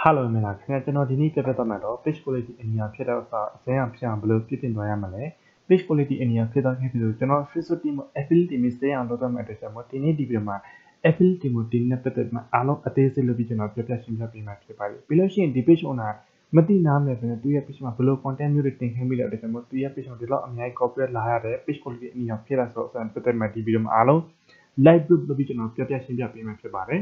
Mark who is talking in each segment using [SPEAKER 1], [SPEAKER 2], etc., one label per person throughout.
[SPEAKER 1] Hello မင်္ဂလာခင်ဗျာကျွန်တော်ဒီနေ့ပြပြသွားမှာတော့ page quality အနည်းဖြစ်တဲ့အစားအစမ်းအောင်ဖြစ်အောင်ဘယ်လိုပြင်သွားရမလဲ page quality အနည်းဖြစ်တော့ခဲ့ပြီးတော့ကျွန်တော် Facebook team affiliate team စအောင်လုပ်တော့မှာအတွက်ကျွန်တော်ဒီနေ့ဒီဗီဒီယိုမှာ affiliate team တင်တဲ့ပတ်သက်မှာအားလုံးအသေးစိတ်လုပ်ပြီးကျွန်တော်ပြပြရှင်းပြပေးမှာဖြစ်ပါတယ်ပြီးလို့ရှိရင်ဒီ page owner မသိနားမလဲဆိုရင်သူရဲ့ page မှာဘယ်လို content မျိုးတွေတင်ခိုင်းပြီးတော့ကျွန်တော်သူရဲ့ page မှာဒီလောက်အများကြီး copyright လာရတဲ့ page quality အနည်းဖြစ်လာဆိုတော့ပတ်သက်မှာဒီဗီဒီယိုမှာအားလုံး live group လုပ်ပြီးကျွန်တော်ပြပြရှင်းပြပေးမှာဖြစ်ပါတယ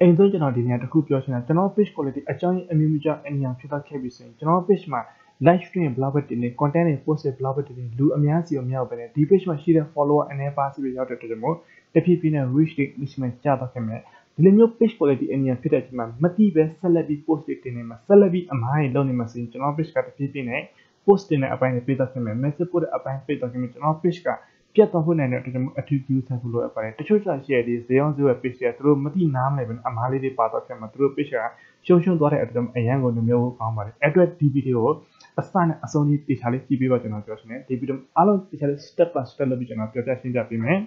[SPEAKER 1] ်အိမ်တို့ကျွန်တော်ဒီနေ့တခုပြောချင်တာကျွန်တော် page quality အကြောင်းအမျိုးမျိုးကြောင့်အနည်းဖြစ်သွားခဲ့ပြီဆိုရင်ကျွန်တော် page မှာ live stream blog တင်နေ content တွေ post blog တင်နေလူအများစီအများပဲဒီ page မှာရှိတဲ့ follower အနေပါစီတွေရောက်တဲ့အတွက်မို့တဖြည်းဖြည်းနဲ့ reach rate mission ကျတော့ခင်ဗျဒီလိုမျိုး page quality အနည်းဖြစ်တဲ့အချိန်မှာမတိပဲဆက်လက်ပြီး post တွေတင်နေမှာဆက်လက်ပြီးအမှားတွေလုပ်နေမှာဆိုရင်ကျွန်တော် page ကတဖြည်းဖြည်းနဲ့ post တင်တဲ့အပိုင်းတွေပေးတော့ခင်ဗျ message ပို့တဲ့အပိုင်းပေးတော့ခင်ဗျကျွန်တော် page ကပြတ်သွားဖို့နိုင်တဲ့အတွက်အထူးပြုဆိုင်ဖို့လိုအပ်ပါတယ်တချို့စာရှယ်ဒီဇေယျဇေယျ page တွေသူတို့မသိနားမလဲပဲအမားလေးတွေပါတော့ဖြစ်မှာသူတို့ page ကရှုံသွားတဲ့အတွက်အရန်ကိုနှမျိုးကောင်းပါတယ်အဲ့အတွက်ဒီဗီဒီယိုကိုအစနဲ့အဆုံးကြီးတေချာလေးကြည့်ပြီးတော့ကျွန်တော်ပြောချင်တယ်ဒီဗီဒီယိုအားလုံးတေချာလေး step by step လုပ်ပြီးကျွန်တော်ပြောပြရှင်းပြပေးမယ်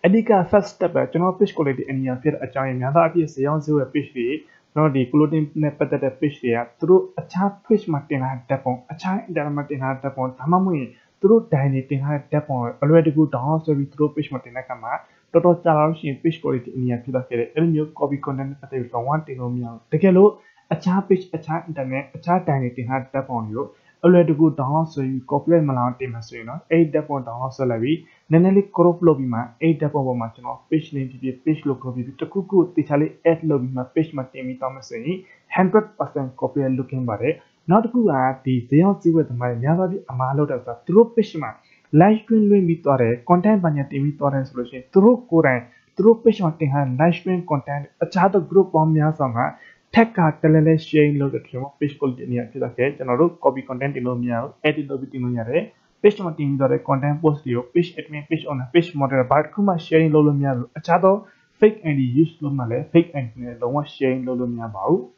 [SPEAKER 1] အဓိက first step ကကျွန်တော် page quality အနည်းဖြစ်တဲ့အကြောင်းရင်းများသောအားဖြင့်ဇေယျဇေယျ page တွေကျွန်တော်ဒီ clothing နဲ့ပတ်သက်တဲ့ page တွေကသူတို့အခြား page မှာတင်လာတဲ့ပုံအခြား internet မှာတင်လာတဲ့ပုံဒါမှမဟုတ်သူတို့ dine တွေတင်ထားတဲ့ပုံအလွယ်တကူ download ဆိုပြီးသူတို့ page မှာတင်တဲ့အခါမှာတော်တော်ကြာလို့ရှိရင် page quality အနည်းဖြစ်သွားခဲ့တယ်အဲ့လိုမျိုး copy content နဲ့ပတ်သက်ပြီးတော့ one တင်လို့မရဘူးတကယ်လို့အခြား page အခြား internet အခြား dine တွေတင်ထားတဲ့ပုံတွေကိုအလွယ်တကူ download ဆိုပြီး copyright မလာအောင်တင်မှာဆိုရင်တော့အဲ့ဒီပုံ download ဆက်လိုက်ပြီးနည်းနည်းလေး crop လုပ်ပြီးမှအဲ့ဒီပုံပေါ်မှာကျွန်တော် page name ဖြစ်ဖြစ် page logo ဖြစ်ဖြစ်တခုခုတေချာလေး add လုပ်ပြီးမှ page မှာတင်ပြီးတော့မှဆိုရင် 100% copyright looking ပါတယ်နောက်တစ်ခုကဒီဇေယျစည်းဝယ်သမားတွေများသောအားဖြင့်အမှားလုပ်တာဆိုတာသူတို့ page မှာ live stream လွှင့်ပြီးသွားတယ် content ဘာညာတင်ပြီးသွားတယ်ဆိုလို့ရှိရင်သူတို့ကိုယ်တိုင်သူတို့ page မှာတင်ထားတဲ့ live stream content အခြားသော group ပေါင်းများစွာမှာ tag ကတလဲလဲ share လုပ်တဲ့ကျွန်တော် page quality အနည်းဖြစ်သွားခဲ့ကျွန်တော်တို့ copy content တင်လို့မရဘူး edit လုပ်ပြီးတင်လို့ရတယ် page မှာတင်ပြီးသွားတဲ့ content post တွေကို page admin page owner page moderator ဘာတစ်ခုမှ sharing လုပ်လို့မရဘူးအခြားသော fake ID use လုပ်မှလည်း fake ID နဲ့လုံးဝ sharing လုပ်လို့မရပါဘူ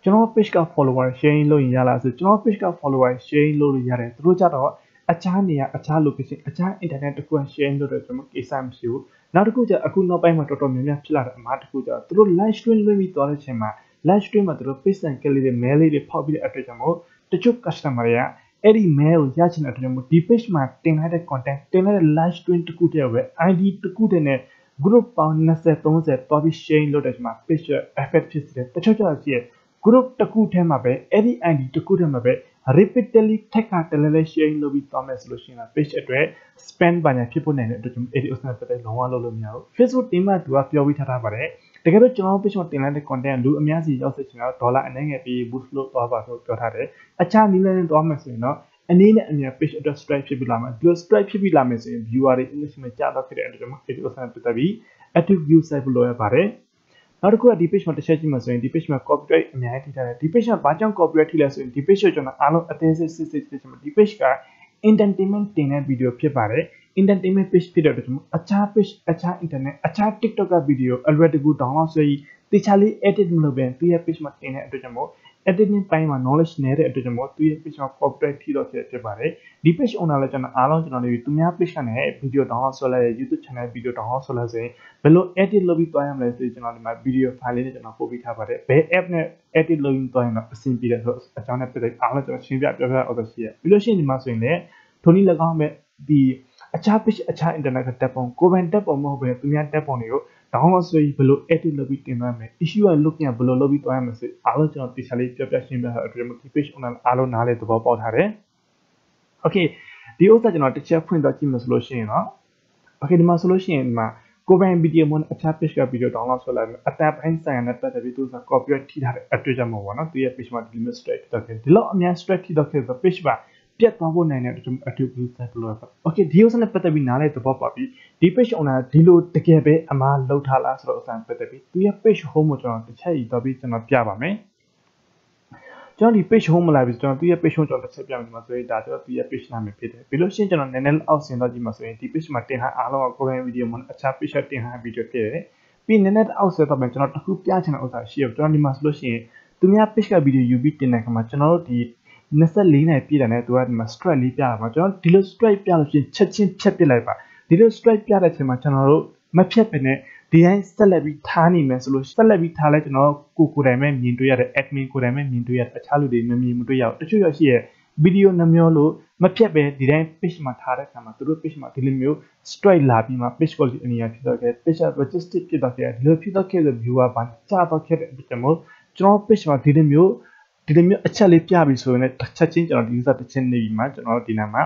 [SPEAKER 1] းကျွန်တော် page က follower sharing လုပ်ရင်ရလားဆိုကျွန်တော် page က follower sharing လုပ်လို့ရတယ်သူတို့ကြတော့အခြားနေရာအခြား location အခြား internet တခု sharing လုပ်တယ်ကျွန်တော်ကိစ္စမရှိဘူးနောက်တစ်ခုကျအခုနောက်ပိုင်းမှာတော်တော်များများဖြစ်လာတဲ့အမှားတစ်ခုကျတော့သူတို့ live stream လုပ်ပြီးသွားတဲ့အချိန်မှာ live stream မှာသူတို့ page and click လေး mail လေးတွေဖောက်ပြီးတဲ့အတွက်ကြောင့်မို့တချို့ customer တွေကအဲ့ဒီ mail ကိုရချင်တဲ့အတွက်ကြောင့်မို့ဒီ page မှာတင်လိုက်တဲ့ content တင်လိုက်တဲ့ live stream တစ်ခုတည်းပဲ ID တစ်ခုတည်းနဲ့ group ပေါင်း20 30တော်ပြီး sharing လုပ်တဲ့အချိန်မှာ page effect ဖြစ်စေတယ်တချို့ကျတော့ရှိရ group တစ်ခုထဲမှာပဲအဲ့ဒီ ID တစ်ခုထဲမှာပဲ repeatedly tag ကတလဲလဲ sharing လုပ်ပြီးသွားမယ်ဆိုလို့ရှိရင် page အတွက် spam ဘာညာဖြစ်ဖို့နိုင်တဲ့အတွက်ကြောင့်အဲ့ဒီ option ပတ်သက်လုံးဝလုပ်လို့မရဘူး Facebook team ကသူကပြောပြီးထားပါတယ်တကယ်လို့ကျွန်တော် page မှာတင်လိုက်တဲ့ content လူအများစီရောက်စေချင်တော့ဒေါ်လာအနည်းငယ်ပြီး boost လုပ်သွားပါဆိုပြောထားတယ်အခြားနည်းလမ်းနဲ့သွားမယ်ဆိုရင်တော့အနေနဲ့အများ page address strike ဖြစ်ပြီးလာမယ်ဒီလို strike ဖြစ်ပြီးလာမယ်ဆိုရင် viewer တွေ English မှာကြာတော့ဖြစ်တဲ့အတွက်ကြောင့်အဲ့ဒီ option ပတ်သက်ပြီး active view site လို့ရပါတယ်နောက်တစ်ခုကဒီ page မှာတစ်ချက်ကြည့်မှဆိုရင်ဒီ page မှာ copyright အများကြီးထိထားတယ်ဒီ page မှာဘာကြောင့် copyright ထိလဲဆိုရင်ဒီ page ကိုကျွန်တော်အားလုံးအသေးစိတ်စစ်ချင်မှာဒီ page က entertainment တင်တဲ့ video ဖြစ်ပါတယ် entertainment page ဖြစ်တဲ့အတွက်ကျွန်တော်အခြား page အခြား internet အခြား TikTok က video အလွယ်တကူ download ဆွဲပြီးတခြားလေး edit မလုပ်ဘဲသူရဲ့ page မှာတင်တဲ့အတွက်ကြောင့် editing ပိုင်းမှာ knowledge နည်းတဲ့အတွက်ကြောင့်သူရဲ့ page မှာ copyright ထိတော့ဖြစ်ပါတယ်ဒီ page owner လည်းကျွန်တော်အားလုံးကျွန်တော်နေပြီးသူများ page ကနေ video download ဆွဲလိုက် YouTube channel video download ဆွဲလိုက်ဆိုရင်ဘယ်လို edit လုပ်ပြီးသွားရမလဲဆိုရင်ကျွန်တော်ဒီမှာ video file လေးနဲ့ကျွန်တော်ပို့ပေးထားပါတယ်ဘယ် app နဲ့ edit လုပ်ပြီးသွားရင်တော့အဆင်ပြေတယ်ဆိုတော့အကြောင်းနဲ့ပတ်သက်အားလုံးကျွန်တော်ရှင်းပြပြောပြအောင်ဆိုရှိရပြီးလို့ရှိရင်ဒီမှာဆိုရင်လည်းထိုနည်း၎င်းပဲဒီအခြား page အခြား internet ကတက်ပုံကိုယ်ပိုင်တက်ပုံမဟုတ်ဘဲသူများတက်ပုံတွေကို download ဆိုပြီးဘယ်လို edit လုပ်ပြီးတင်သွားမယ် issue က looking ဘယ်လိုလုပ်ပြီးသွားရမလဲဆိုအားလုံးကျွန်တော်တိကျလေးပြပြရှင်းပြထားတဲ့အတွက်ဒီ page owner အားလုံးနားလည်သဘောပေါက်ထားတယ် okay ဒီဥစ္စာကျွန်တော်တစ်ချက်ဖွင့်တော့ကြည့်မှဆိုလို့ရှိရင်တော့ okay ဒီမှာဆိုလို့ရှိရင်ဒီမှာကိုယ်ပိုင် video မွန်အခြား page က video download ဆွဲလိုက်မယ်အတန်ပိုင်းဆိုင်ရာနဲ့ပတ်သက်ပြီးသူက copyright ထိထားတဲ့အတွေ့အကြုံပေါ့နော်သူရဲ့ page မှာ limit strike တော့ဒီလောက်အများ strike ထိတော့ခဲ့ဆို page မှာပြတ်သွားဖို့နိုင်တဲ့အထူးပြုစက်လို့ပဲ okay ဒီဥစ္စာနဲ့ပတ်သက်ပြီးနားလည်သဘောပေါက်ပြီးဒီ page owner ဒီလိုတကယ်ပဲအမှားလုပ်ထားလားဆိုတော့အစမ်းပတ်သက်ပြီးသူရဲ့ page home ကိုကျွန်တော်တစ်ချက်ယူတော့ပြီးကျွန်တော်ပြပါမယ်ကျွန်တော်ဒီ page home မှာလာပြီးကျွန်တော်သူရဲ့ page home ကျွန်တော်တစ်ချက်ပြမယ်ဒီမှာဆိုရင်ဒါကျွန်တော်သူရဲ့ page နာမည်ဖြစ်တယ်ပြီးလို့ရှိရင်ကျွန်တော်နည်းနည်းအောက်ဆင်းတော့ကြည့်မှာဆိုရင်ဒီ page မှာတင်ထားအားလုံးကကိုယ်ပိုင် video မှာအခြား page တင်ထား video ဖြစ်တယ်ပြီးနည်းနည်းအောက်ဆင်းတော့မယ်ကျွန်တော်တစ်ခုပြချင်တဲ့ဥစ္စာရှိရကျွန်တော်ဒီမှာဆိုလို့ရှိရင်သူများ page က video ယူပြီးတင်တဲ့အခါမှာကျွန်တော်တို့ဒီ24နိုင်ပြည့်တယ်နဲ့သူကဒီမှာ strike လေးပြရမှာကျွန်တော်ဒီလို strike ပြလို့ရှိရင်ချက်ချင်းဖြတ်ပစ်လိုက်ပါဒီလို strike ပြတဲ့အချိန်မှာကျွန်တော်တို့မဖြတ်ပဲနဲ့ Design celebrity tani me solution celebrity tale no kukureme mintu ya admin kureme mintu ya achalu de memi mutu ya tachu ya shi ye video namyo lo ma phyat be design page ma tha de kha ma tu page ma dili myo strike la pi ma page quality aniya phit do ke page logistic phit do ke lo phit do ke viewer ban cha do ke de chamo chono page ma dili myo achat le pya bi so ne tachat chin chono user tachin ne bi ma chono di na ma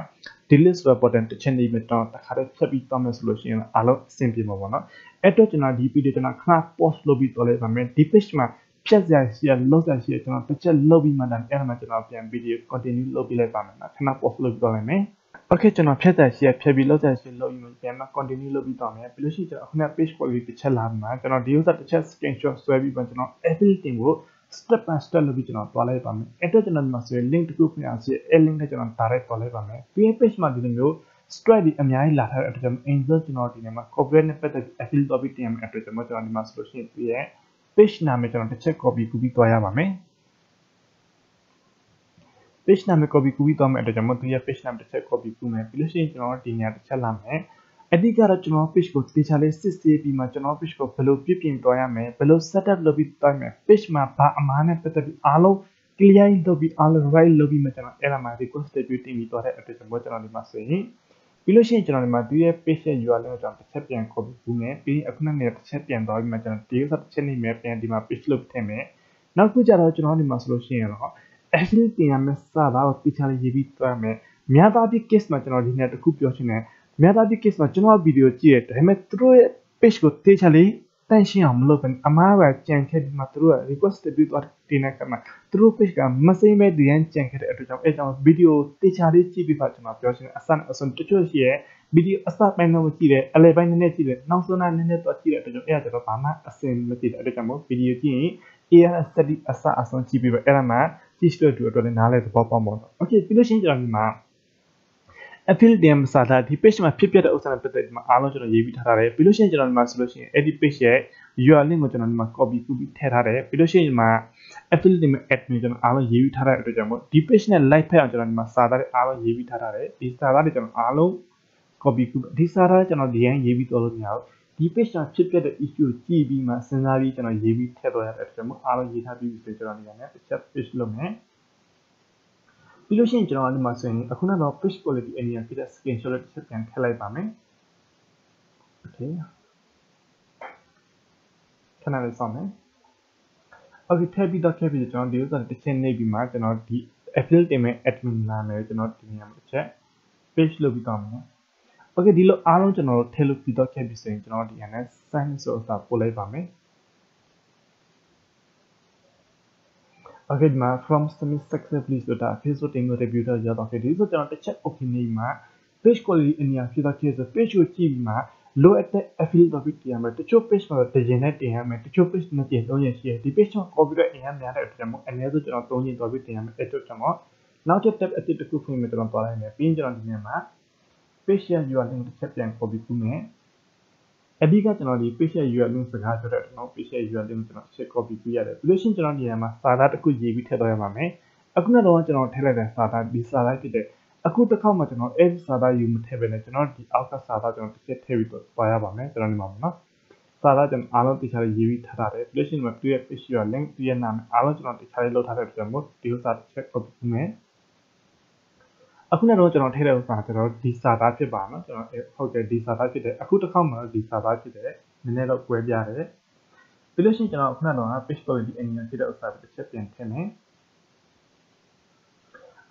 [SPEAKER 1] delete ဆို button တစ်ချက်နေပြီးတော့တခါတည်းဖြတ်ပြီးတောင်းမယ်ဆိုလို့ရှိရင်အားလုံးအဆင်ပြေမှာပေါ့နော်အဲ့တော့ကျွန်တော်ဒီ video ကျွန်တော်ခဏ pause လုပ်ပြီးတော့လိုက်ပါမယ်ဒီ page မှာဖြတ်စရာရှိရလောက်စရာရှိရကျွန်တော်တစ်ချက်လုပ်ပြီးမှတန်းအဲ့ဒါမှကျွန်တော်ပြန် video continue လုပ်ပြီးလိုက်ပါမယ်နော်ခဏ pause လုပ်ပြီးတော့လိုက်မယ် okay ကျွန်တော်ဖြတ်စရာရှိရဖြတ်ပြီးလောက်စရာရှိလုပ်ပြီးမှပြန်မှ continue လုပ်ပြီးတော့မယ်ပြီးလို့ရှိရင်ကျွန်တော်ခုန page quality တစ်ချက်လာမှာကျွန်တော်ဒီဥစ္စာတစ်ချက် screenshot ဆွဲပြီးမှကျွန်တော် everything ကိုstep by step လုပ်ပြီးကျွန်တော်တွားလိုက်ပါမယ်အဲ့တော့ကျွန်တော်ဒီမှာဆိုရင် link တစ်ခုဖွင့်အောင်ရှိအဲ့ link နဲ့ကျွန်တော် direct တွားလိုက်ပါမယ်ဒီ page မှာဒီလိုမျိုး strike ဒီအများကြီးလာထားတဲ့အတွက်ကျွန်တော် insert ကျွန်တော်ဒီနေ့မှာ copyright နဲ့ပတ်သက်ပြီး affiliate topic တင်ရမယ့်အတွက်ကျွန်တော်ဒီမှာဆိုလို့ရှိရင်ဒီရဲ့ page နာမည်ကျွန်တော်တစ်ချက် copy ကူးပြီးတွားရပါမယ် page နာမည် copy ကူးပြီးတွားမယ့်အတွက်ကျွန်တော်ဒီရဲ့ page နာမည်တစ်ချက် copy ကူးမယ်ပြီးလို့ရှိရင်ကျွန်တော်ဒီနေရာတစ်ချက်လာမယ်အဓိကတော့ကျွန်တော် page ကိုတေချာလေးစစ်ဆေးပြီးမှကျွန်တော် page ကိုဘယ်လိုပြပြင်တွားရမယ်ဘယ်လို setup လုပ်ပြီးတွားရမယ် page မှာဘာအမှားနဲ့ပတ်သက်ပြီးအားလုံး clear လုပ်ပြီးအားလုံး right လုပ်ပြီးမှကျွန်တော်အဲ့ဒါမှာ request တွေတင်ပြီးတွားတဲ့အတွက်ကျွန်တော်ဒီမှာဆိုရင်ပြီးလို့ရှိရင်ကျွန်တော်ဒီမှာဒီရဲ့ page ရဲ့ URL ကိုကျွန်တော်တစ်ချက်ပြန် copy ကူးမယ်ပြီးအခုနကနေတစ်ချက်ပြန်သွားပြီးမှကျွန်တော်ဒီဥစ္စာတစ်ချက်နေမယ်ပြန်ဒီမှာ page လုပ်ထည့်မယ်နောက်ခုကျတော့ကျွန်တော်ဒီမှာဆိုလို့ရှိရင်တော့ affiliate တင်ရမယ့်စာသားကိုတေချာလေးရေးပြီးတွားမယ်များသားပြီး case မှာကျွန်တော်ဒီနေ့တစ်ခုပြောချင်တယ်များသားဒီ case မှာကျွန်တော်ဗီဒီယိုကြည့်ရတယ်ဒါပေမဲ့သူတို့ရဲ့ page ကိုတေချာလေးတန့်ရှင်းအောင်မလုပ်ဘဲအမှားပဲကြံခဲ့ပြီးမှသူတို့က request ပြီးတော့တင်တဲ့အခါမှာသူတို့ page ကမစိမ့်မဲ့ဒီရန်ကြံခဲ့တဲ့အတွက်ကြောင့်အဲကြောင့်ဗီဒီယိုတေချာလေးကြည့်ပြီးမှကျွန်တော်ပြောချင်တယ်အစနဲ့အဆုံးတချို့ရှိရဲ့ဗီဒီယိုအစပိုင်းတော့ကြည့်တယ်အလယ်ပိုင်းနည်းနည်းကြည့်တယ်နောက်ဆုံးနည်းနည်းတော့ကြည့်တဲ့အတွက်ကြောင့်အဲဒါတော့ဘာမှအဆင်မပြေတဲ့အတွက်ကြောင့်မို့ဗီဒီယိုကြည့်ရင် ARS study အစအဆုံးကြည့်ပြီးပဲအဲ့ဒါမှကြည့်တဲ့အတွက်လည်းနားလည်သဘောပေါက်မှာပေါ့ Okay ပြီးလို့ရှိရင်ကျွန်တော်ဒီမှာ affiliate တင်မှာစာဒီ page မှာဖြစ်ပျက်တဲ့ဥစ္စာနဲ့ပတ်သက်ပြီးမှအားလုံးကျွန်တော်ရေးပြီးထားတယ်ပြီးလို့ရှိရင်ကျွန်တော်ဒီမှာဆိုလို့ရှိရင်အဲ့ဒီ page ရဲ့ URL link ကိုကျွန်တော်ဒီမှာ copy ကူးပြီးထည့်ထားတယ်ပြီးလို့ရှိရင်ဒီမှာ affiliate တင်မှာ admin ကျွန်တော်အားလုံးရေးပြီးထားတဲ့အတွက်ကြောင့်မို့ဒီ page နဲ့ live ဖက်အောင်ကျွန်တော်ဒီမှာစာသားတွေအားလုံးရေးပြီးထားတယ်ဒီစာသားတွေကျွန်တော်အားလုံး copy ကူးဒီစာသားကျွန်တော်ဒီရင်ရေးပြီးတော့လို့မရဘူးဒီ page မှာဖြစ်ပျက်တဲ့ issue ကြည့်ပြီးမှစဉ်းစားပြီးကျွန်တော်ရေးပြီးထည့်တော့ရတဲ့အတွက်ကြောင့်မို့အားလုံးရေးထားပြီးဆိုကျွန်တော်ဒီကနေတစ်ချက် page လုပ်မယ်ပြီးလို့ရှိရင်ကျွန်တော်ဒီမှာဆိုရင်အခုနောက် page quality အရင်ဖြစ်တဲ့ screenshot တစ်ချက်ပြန်ထည့်လိုက်ပါမယ် Okay ခဏလေးစောင့်မယ် Okay ထည့်ပြီးတော့ကျွန်တော်ဒီဥစ္စာတစ်ချက်နေပြီးမှကျွန်တော်ဒီ affiliate တင်မဲ့ admin နာမည်ကျွန်တော်တင်ရမှာတစ်ချက် page လုပ်ပြီးတော့မယ် Okay ဒီလိုအားလုံးကျွန်တော်ထည့်လို့ပြီးတော့ခဲ့ပြီဆိုရင်ကျွန်တော်ဒီကနေ sign ဆိုတာပို့လိုက်ပါမယ် Okay ဒီမှာ from submit successfully ဆိုတာ Facebook တင်လို့ review တော့ရတော့ခဲ့ဒီဆိုကျွန်တော်တစ်ချက် okay နေမှာ page quality အနည်းဖြစ်တော့ခဲ့ဆို page ကိုကြည့်ပြီးမှ low at affiliate topic တင်ရမယ်တချို့ page မှာတရင်နဲ့တင်ရမယ်တချို့ page နဲ့တင်3ရက်ရှိတယ်ဒီ page မှာ copyright အရင်များတဲ့အတွက်ကြောင့်အနည်းဆုံးကျွန်တော်3ရက် topic တင်ရမယ်အဲ့တော့ကျွန်တော်နောက်ထပ် tab အသစ်တစ်ခုဖွင့်မယ်ကျွန်တော်တွားလိုက်မယ်ပြီးရင်ကျွန်တော်ဒီနေ့မှာ page ရဲ့ URL link တစ်ချက်ပြန် copy ကူးမယ်အဓိကကျွန်တော်ဒီ page ရဲ့ URL link စကားပြောတဲ့ကျွန်တော် page ရဲ့ URL link ကျွန်တော်ချက် copy ပြရတယ်ပြီးလို့ရှိရင်ကျွန်တော်ဒီမှာစာသားတစ်ခုရေးပြီးထည့်တော့ရပါမယ်အခုနောက်တော့ကျွန်တော်ထည့်လိုက်တဲ့စာသားဒီစာသားဖြစ်တဲ့အခုတစ်ခေါက်မှာကျွန်တော်အဲ့ဒီစာသားယူမထည့်ပဲနဲ့ကျွန်တော်ဒီအောက်ကစာသားကျွန်တော်တစ်ချက်ထည့်ပြီးတော့ပါရပါမယ်ကျွန်တော်ဒီမှာပေါ့နော်စာသားကျွန်တော်အားလုံးတခြားရေးပြီးထားတယ်ပြီးလို့ရှိရင်ဒီရဲ့ page URL link ဒီရဲ့နာမည်အားလုံးကျွန်တော်တခြားလောက်ထားတဲ့အတွက်မို့ဒီဥစ္စာတစ်ချက် copy လုပ်မယ်အခုနောက်တော့ကျွန်တော်ထည့်တဲ့ဥစ္စာကျွန်တော်ဒီစာသားဖြစ်ပါနော်ကျွန်တော်ဟုတ်တယ်ဒီစာသားဖြစ်တယ်အခုတစ်ခေါက်မှာဒီစာသားဖြစ်တယ်နည်းနည်းတော့ကွဲပြားတယ်ပြီးလို့ရှိရင်ကျွန်တော်ခုနကတော့ page quality အရင်ဖြစ်တဲ့ဥစ္စာတစ်ချက်ပြန်ထည့်မယ်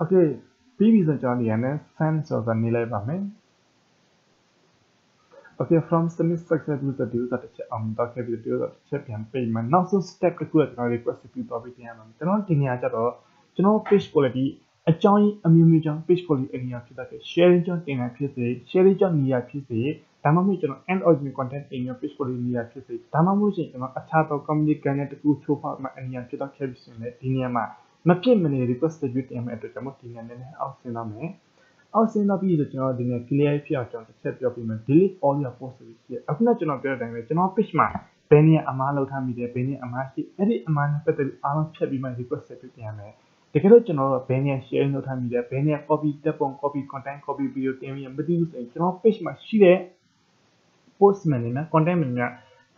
[SPEAKER 1] Okay ပြီးပြီဆိုကျွန်တော်ဒီကနေ send ဆိုတာနေလိုက်ပါမယ် Okay from submit successful ဆိုဒီဥစ္စာတစ်ချက်အောင်တော့ခဲ့ပြီးဒီဥစ္စာတစ်ချက်ပြန်ပိတ်မယ်နောက်ဆုံး step တစ်ခုကကျွန်တော် request ပြုတော့ပြီးတင်ရမှာကျွန်တော်ဒီနေရာကျတော့ကျွန်တော် page quality အကြောင်းအမျိုးမျိုးကြောင့် page quality အရင်ဖြစ်တဲ့ sharing ကြောင့်တင်တာဖြစ်စေ sharing ကြောင့်နေရာဖြစ်စေဒါမှမဟုတ်ကျွန်တော် end original content တင်ရ page quality နေရာဖြစ်စေဒါမှမဟုတ်ရှင်ကျွန်တော်အခြားသော community guide တစ်ခုချိုးဖောက်မှအရင်ဖြစ်တော့ခဲ့ပြီးဆိုရင်ဒီနေရာမှာမဖြစ်မနေ request ပြုတင်ရမယ့်အတွက်ကျွန်တော်ဒီနေရာနဲ့အောက်ဆင်းတော့မယ်အောက်ဆင်းတော့ပြီးဆိုကျွန်တော်ဒီနေ့ clear ဖြစ်အောင်ကျွန်တော်တစ်ချက်ပြောပြီးမှ delete all your posts ဖြစ်အခုနကျွန်တော်ပြောတဲ့အတိုင်းပဲကျွန်တော် page မှာဘယ်နေရာအမှားလောက်ထားမိတယ်ဘယ်နေရာအမှားရှိအဲ့ဒီအမှားနဲ့ပတ်သက်ပြီးအားလုံးဖြတ်ပြီးမှ request ပြုတင်ရမယ်တကယ်လို့ကျွန်တော်တို့ဘယ်နေရာ share လုပ်ထားမိတယ်ဘယ်နေရာ copy တက်ပုံ copy content copy video တင်ပြီးမသိဘူးဆိုရင်ကျွန်တော် page မှာရှိတဲ့ post မှန်နေမှာ content မှန်များ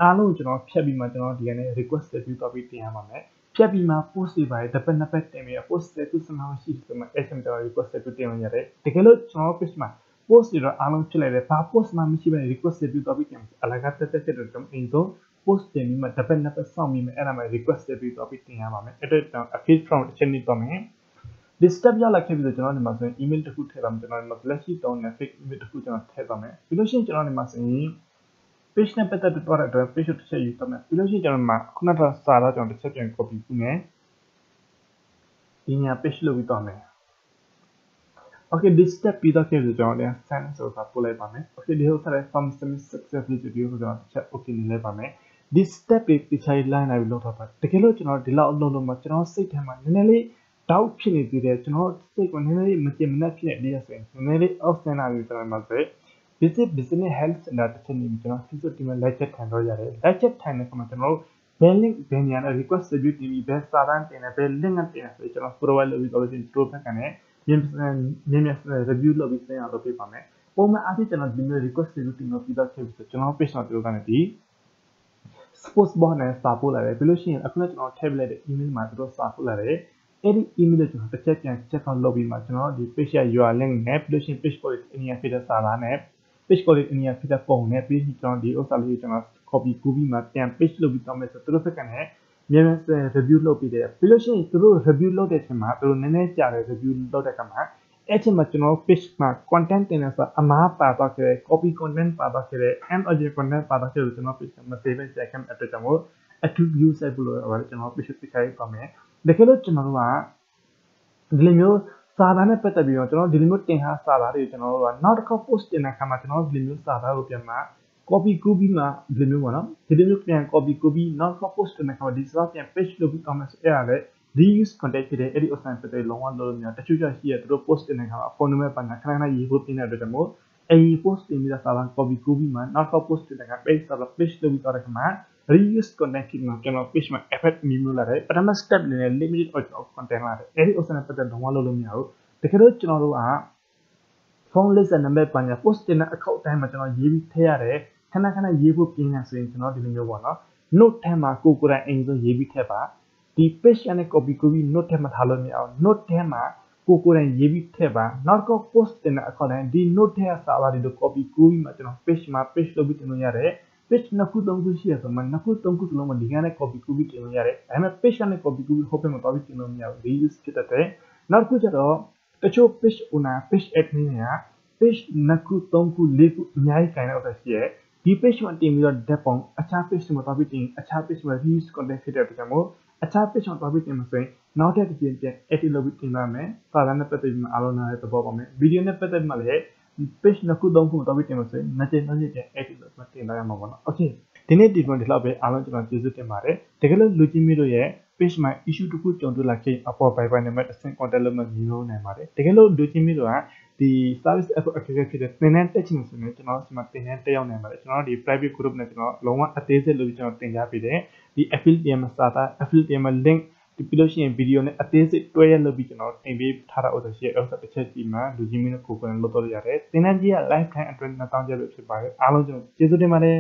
[SPEAKER 1] အားလုံးကျွန်တော်ဖြတ်ပြီးမှကျွန်တော်ဒီကနေ့ request ပြုတော့ပြီးတင်ရပါမယ်ဖြတ်ပြီးမှ post တွေပါတယ်တစ်ပတ်နှစ်ပတ်တင်ပြီး post တွေသူစမှာရှိဆိုမှ SM ကျွန်တော် request ပြုတင်လို့ရတယ်တကယ်လို့ကျွန်တော် page မှာ post တွေတော့အားလုံးဖြစ်လိုက်တယ်ဘာ post မှမရှိဘဲ request ပြုတော့ပြီးတင်အလကားတက်တက်တော့ကျွန်တော်အင်းဆုံး post တင်ပြီးမှတစ်ပတ်နှစ်ပတ်စောင့်ပြီးမှအဲ့ဒါမှ request ပြုတော့ပြီးတင်ရပါမယ်အဲ့တော့ကျွန်တော် affiliate from တစ်ချက်နေတော့မယ်ဒီ step ရောက်လာခဲ့ပြီးတော့ကျွန်တော်ဒီမှာဆိုရင် email တစ်ခုထည့်ပါမယ်ကျွန်တော်ဒီမှာ လက်ရှိတုံးတဲ့ fake email တစ်ခုကျွန်တော်ထည့်ပါမယ်ပြီးလို့ရှိရင်ကျွန်တော်ဒီမှာဆိုရင် page နဲ့ပတ်သက်ပြီးတော့တဲ့ page တစ်ချက်ယူတော့မယ်ပြီးလို့ရှိရင်ကျွန်တော်ဒီမှာခုနကစာတော့ကျွန်တော်တစ်ချက်ပြန် copy ပြုမယ်ဒီညာ page လုပ်ပြီးတော့မယ် okay this step ပြီးတော့ခဲ့ပြီးကျွန်တော်လည်း send ဆိုတာပို့လိုက်ပါမယ် okay ဒီဟိုဆက်တဲ့ form submit successfully ဒီကိုကျွန်တော်တစ်ချက် okay နေလိုက်ပါမယ် this step ပြီးတစ်ချက် line လိုက်ပြီးလုပ်တော့ပါတကယ်လို့ကျွန်တော်ဒီလောက်အလုပ်လုပ်မှကျွန်တော်စိတ်ထဲမှာနည်းနည်းလေး doubt ဖြစ်နေသေးတယ်ကျွန်တော်စိတ်ကနည်းနည်းလေးမကြင်မနှက်ဖြစ်နေတယ်ဆိုရင်နည်းနည်းလေး off ဆင်းလာပြီးကျွန်တော်မှာဆို business health center တစ်ချက်နေပြီးကျွန်တော် Facebook ဒီမှာ live chat ထိုင်တော့ရတယ် live chat ထိုင်တဲ့အခါမှာကျွန်တော်တို့ဘယ် link ဘယ်နေရာနဲ့ request review တင်ပြီးဘယ်စာတမ်းတင်တယ်ဘယ် link နဲ့တင်တယ်ဆိုကျွန်တော် provide လုပ်ပြီးတော့လို့ရှိရင်တို့ဘက်ကလည်းမြင်မြင် review လုပ်ပြီးတင်ရတော့ပြပါမယ်ပုံမှန်အားဖြင့်ကျွန်တော်ဒီမျိုး request review တင်လို့ပြီးတော့ခဲ့ပြီးဆိုကျွန်တော် page မှာပြောကနေဒီ sports bar နဲ့စာပို့လာတယ်ပြီးလို့ရှိရင်အခုလည်းကျွန်တော်ထည့်ပြလိုက်တဲ့ email မှာတို့စာပို့လာတယ်အဲ့ဒီ email ကိုကျွန်တော်တစ်ချက်ပြန် check out လုပ်ပြီးမှကျွန်တော်ဒီ page ရဲ့ URL link နဲ့ပြီးလို့ရှိရင် page quality အနည်းဖြစ်တဲ့စာသားနဲ့ page quality အနည်းဖြစ်တဲ့ပုံနဲ့ပြီးကျွန်တော်ဒီဥစ္စာလေးကိုကျွန်တော် copy ကူးပြီးမှပြန် page လုပ်ပြီးတော့မယ်ဆိုတို့ဘက်ကလည်းမြန်မြန် review လုပ်ပြီးတယ်ပြီးလို့ရှိရင်တို့ review လုပ်တဲ့အချိန်မှာတို့နည်းနည်းကြာတယ် review လုပ်တဲ့အခါမှာအဲ့ချိန်မှာကျွန်တော် page မှာ content တင်နေဆိုအမားပါတော့ခဲ့ copy content ပါတော့ခဲ့ and original content ပါတော့ခဲ့လို့ကျွန်တော် page မှာ save and check အတွက်ကြောင့်မို့ attribute set လို့ကျွန်တော် page ပြခိုင်းပါမယ်တကယ်လို့ကျွန်တော်တို့ကဒီလိုမျိုးစာသားနဲ့ပတ်သက်ပြီးတော့ကျွန်တော်ဒီလိုမျိုးတင်ထားစာသားတွေကျွန်တော်တို့ကနောက်တစ်ခေါက် post တင်တဲ့အခါမှာကျွန်တော်ဒီလိုမျိုးစာသားကိုပြန်မှာ copy ကူးပြီးမှဒီလိုမျိုးပေါ့နော်ဒီလိုမျိုးပြန် copy ကူးပြီးနောက်တစ်ခေါက် post တင်တဲ့အခါမှာဒီစာပြန် page လုပ်ပြီးတော့မှဆိုအဲ့ဒါလည်း reuse content ဖြစ်တဲ့အဲ့ဒီ assign ဖြစ်တဲ့လုံးဝလုံးများတချို့ရှိရသူတို့ post တင်တဲ့အခါမှာ phone number ပါနာခဏခဏရေးဖို့ပြင်တဲ့အတွက်ကြောင့်မို့အဲ့ဒီ post တင်ပြီးတဲ့စာသား copy ကူးပြီးမှနောက်တစ်ခေါက် post တင်တဲ့အခါ page စာသား page လုပ်ပြီးတော့တဲ့အခါမှာ reuse content ဖြစ်မှာကျွန်တော် page မှာ effect မျိုးလာတယ်ပထမ step အနေနဲ့ limited of content လာတယ်အဲ့ဒီ assign ပတ်သက်လုံးဝလုံးမရဘူးတကယ်လို့ကျွန်တော်တို့က phone list နဲ့ number ပါညာ post တင်တဲ့အခောက်တိုင်းမှာကျွန်တော်ရေးပြီးထည့်ရတယ်ခဏခဏရေးဖို့ပြင်ရဆိုရင်ကျွန်တော်ဒီလိုမျိုးပေါ့နော် note ထဲမှာကိုယ်တိုင်အိမ်ဆိုရေးပြီးထည့်ပါဒီ page နဲ့ copy ကူးပြီး note ထဲမှာထားလို့မရအောင် note ထဲမှာကိုယ်တိုင်ရေးပြီးထည့်ပါနောက်တော့ post တင်တဲ့အခောက်တိုင်းဒီ note ထဲကစာသားတွေကို copy ကူးပြီးမှကျွန်တော် page မှာ page လုပ်ပြီးတင်လို့ရတယ် page နှစ်ခုသုံးခုရှိရဆိုမှနှစ်ခုသုံးခုစလုံးမှာဒီကနေ့ copy ကူးပြီးတင်လို့ရတယ်ဒါပေမဲ့ page နဲ့ copy ကူးပြီးဟိုဘက်မှာတော့တင်လို့မရဘူး reuse ဖြစ်တဲ့နောက်တစ်ခုကျတော့တချို့ page owner page admin တွေက page နှစ်ခုသုံးခုလေးခုအများကြီးခြင်တဲ့ဥစ္စာရှိရဲဒီ page မှာတင်ပြီးတော့ dev ပုံအခြား page မှာတော့ပြီးတင်အခြား page မှာ reuse content ဖြစ်တဲ့အတွက်ကြောင့်မို့အခြား page မှာတော့ပြီးတင်မှာဆိုရင်နောက်ထပ်တစ်ကြိမ် edit လုပ်ပြီးတင်ပါမယ်စာသားနဲ့ပတ်သက်ပြီးမှအားလုံးနားလည်သဘောပေါက်မယ် video နဲ့ပတ်သက်ပြီးမှလည်း page နှစ်ခုသုံးခုတော့ပြီးတင်မှာဆိုရင်နှစ်ကြိမ်ပြန် edit လုပ်ပြီးတင်လာရမှာပေါ့နော် okay ဒီနေ့ဒီမှာဒီလောက်ပဲအားလုံးကျွန်တော်ကျေးဇူးတင်ပါတယ်တကယ်လို့လူကြီးမျိုးတို့ရဲ့ page မှာ issue တစ်ခုကြုံတွေ့လာခဲ့အပေါ် by နံပါတ်10 contact လုပ်မှမျိုးနိုင်ပါတယ်တကယ်လို့လူကြီးမျိုးတို့ကဒီ service app အခက်အခဲဖြစ်တဲ့သင်တန်းတက်ချင်ဆိုရင်ကျွန်တော်ဒီမှာသင်တန်းတက်ရောက်နိုင်ပါတယ်ကျွန်တော်ဒီ private group နဲ့ကျွန်တော်လုံးဝအသေးစိတ်လို့ကျွန်တော်သင်ကြားပေးတယ်ဒီ affiliate မှာစာသား affiliate မှာ link ဒီပြီးလို့ရှိရင် video နဲ့အသေးစိတ်တွဲရလုပ်ပြီးကျွန်တော်တင်ပေးထားတာဥစ္စာရှိရဥစ္စာတစ်ချက်စီမှာလူကြီးမျိုးနဲ့ကိုယ်ကိုယ်လုပ်တော့ရတယ်သင်တန်းကြီးက lifetime အတွင်း2000ကျပ်ပဲဖြစ်ပါတယ်အားလုံးကျွန်တော်ကျေးဇူးတင်ပါတယ်